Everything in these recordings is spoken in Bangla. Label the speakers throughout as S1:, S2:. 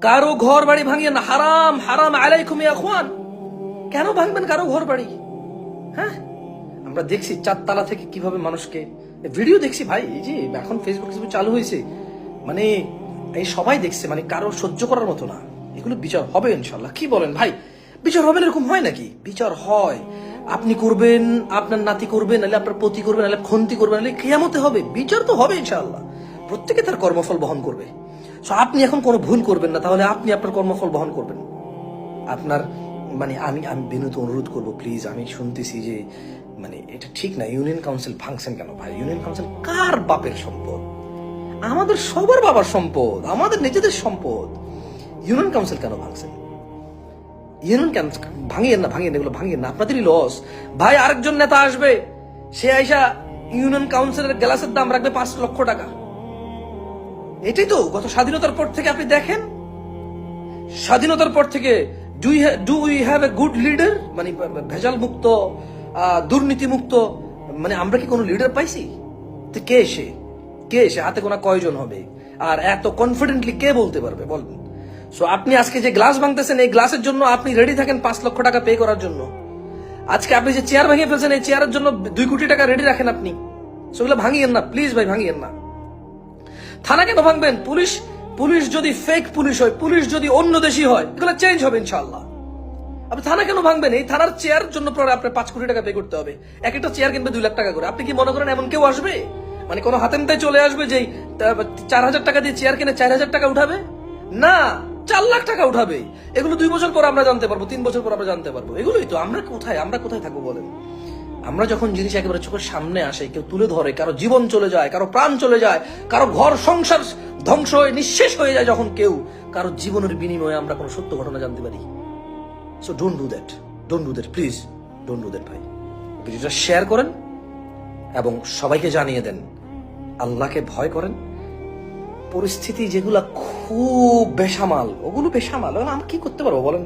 S1: কারো ঘর বাড়ি ভাঙিয়ে না, হারাম হারাম আলাইকুম ইয়া আখওয়ান। কেন ভাঙবেন কারো ঘর বাড়ি? হ্যাঁ, আমরা দেখছি 4 তলা থেকে কিভাবে মানুষকে ভিডিও দেখছি ভাই, এই যে এখন ফেসবুক চালু হয়েছে, মানে এই সবাই দেখছে, মানে কারো সহ্য করার মতো না। এগুলো বিচার হবে ইনশাল্লাহ। কি বলেন ভাই, বিচার হবে না? এরকম হয় নাকি? বিচার হয়। আপনি করবেন, আপনার নাতি করবেন, নাহলে আপনার পতি করবেন, নাহলে খন্তি করবেন, নাহলে কিয়ামতে হবে। বিচার তো হবে ইনশাআল্লাহ, প্রত্যেকে তার কর্মফল বহন করবে। আপনি এখন কোনো ভুল করবেন না, তাহলে আপনি আপনার কর্মফল বহন করবেন। আপনার মানে আমি বিনীত অনুরোধ করবো, প্লিজ, আমি শুনতেছি যে মানে এটা ঠিক না, ইউনিয়ন কাউন্সিল ভাঙছেন কেন ভাই? ইউনিয়ন কাউন্সিল কার বাপের সম্পদ? আমাদের সবার বাবার সম্পদ, আমাদের নিজেদের সম্পদ। ইউনিয়ন কাউন্সিল কেন ভাঙছেন? ইউনিয়ন কাউন্সিল ভাঙিয়েন না, এগুলো ভাঙিয়েন না, আপনাদেরই লস ভাই। আরেকজন নেতা আসবে, সে আইসা ইউনিয়ন কাউন্সিলের গ্লাসের দাম রাখবে 5 লক্ষ টাকা। এটাই তো গত স্বাধীনতার পর থেকে আপনি দেখেন, স্বাধীনতার পর থেকে do we have a good leader, মানে ভেজাল মুক্ত, দুর্নীতি মুক্ত, মানে আমরা কি কোনো লিডার পাইছি? তো কে এসে হাতে গোনা কয়জন হবে? আর এত কনফিডেন্টলি কে বলতে পারবে বলেন? সো আপনি আজকে যে গ্লাস ভাঙতেছেন, এই গ্লাসের জন্য আপনি রেডি থাকেন 5 লক্ষ টাকা পে করার জন্য। আজকে আপনি যে চেয়ার ভেঙে ফেলছেন, এই চেয়ারের জন্য 2 কোটি টাকা রেডি রাখেন আপনি। সেগুলো ভাঙিয়েন না প্লিজ ভাই, ভাঙিয়েন না। থানা কেন ভাঙবেন? পুলিশ যদি ফেক পুলিশ হয়, পুলিশ যদি অন্য দেশি হয়, এগুলো চেঞ্জ হবে ইনশাআল্লাহ। আপনি থানা কেন ভাঙবেন? এই থানার চেয়ার জন্য পরে আপনার 5 কোটি টাকা পে করতে হবে। একটা চেয়ার কিনবে 2 লাখ টাকা করে। আপনি কি মনে করেন এমন কেউ আসবে? মানে কোনো হাতেমতায় চলে আসবে যে 4,000 টাকা দিয়ে চেয়ার কিনে 4,000 টাকা উঠাবে? না, 4 লাখ টাকা উঠাবে। এগুলো 2 বছর পর আমরা জানতে পারবো, 3 বছর পর আমরা জানতে পারবো। এগুলোই তো। আমরা কোথায় থাকবো বলেন? আমরা যখন জিনিস একেবারে চোখের সামনে আসে, কেউ তুলে ধরে, কারো জীবন চলে যায়, কারো প্রাণ চলে যায়, কারো ঘর সংসার ধ্বংস হয়ে নিঃশেষ হয়ে যায়, যখন কেউ কারো জীবনের বিনিময়ে আমরা কোনো সত্য ঘটনা জানতে পারি। So don't do that please, don't do that ভাই। ভিডিওটা শেয়ার করেন এবং সবাইকে জানিয়ে দেন, আল্লাহকে ভয় করেন। পরিস্থিতি যেগুলা খুব বেসামাল, ওগুলো বেসামাল, আমরা কি করতে পারবো বলেন?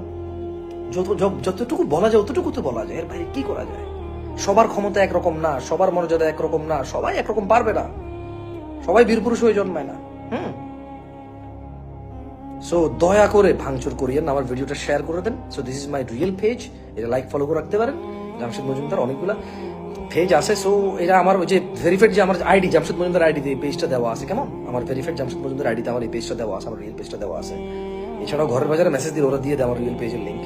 S1: যতটুকু বলা যায় অতটুকু তো বলা যায়, এর বাইরে কি করা যায়? সবার ক্ষমতা একরকম না, সবার মর্যাদা একরকম না, সবাই একরকম পারবে না, সবাই বীরপুরুষ হয়ে জন্মায় না। সো দয়া করে ভাঙচুর করিয়েন, আমার ভিডিওটা শেয়ার করে দেন। So this is my real page, এটা লাইক ফলো করে রাখতে পারেন। জামশেদ মজুমদার অনেকগুলা পেজ আছে। সো এটা আমার ওই যে ভেরিফাইড যে আমার আইডি জামশেদ মজুমদার আইডি দিয়ে পেজটা দেওয়া আছে, কেমন? আমার ভেরিফাইড জামশেদ মজুমদার আইডিতে আমার এই পেজটা দেওয়া আছে, আমার রিয়েল পেজটা দেওয়া আছে। এছাড়াও ঘরের বাজারে মেসেজ দিয়ে ওরা দিয়ে দেয় আমার রিয়েল পেজের লিঙ্ক।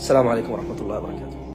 S1: আসসালামু আলাইকুম রহমতুল্লাহ বারাকাতুহু।